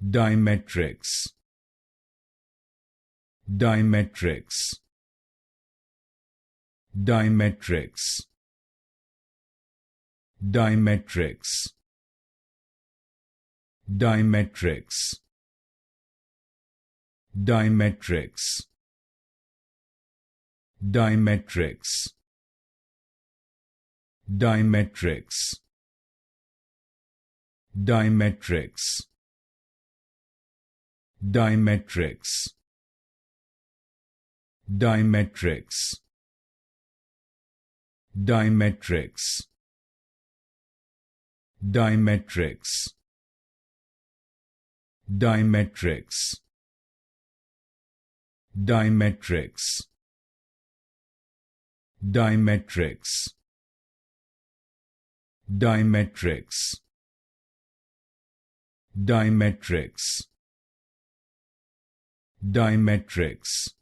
Di-Metrex, Di-Metrex, Di-Metrex, Di-Metrex, Di-Metrex, Di-Metrex, Di-Metrex, Di-Metrex, Di-Metrex, Di-Metrex, Di-Metrex, Di-Metrex, Di-Metrex, Di-Metrex, Di-Metrex, Di-Metrex, Di-Metrex, Di-Metrex, Di-Metrex,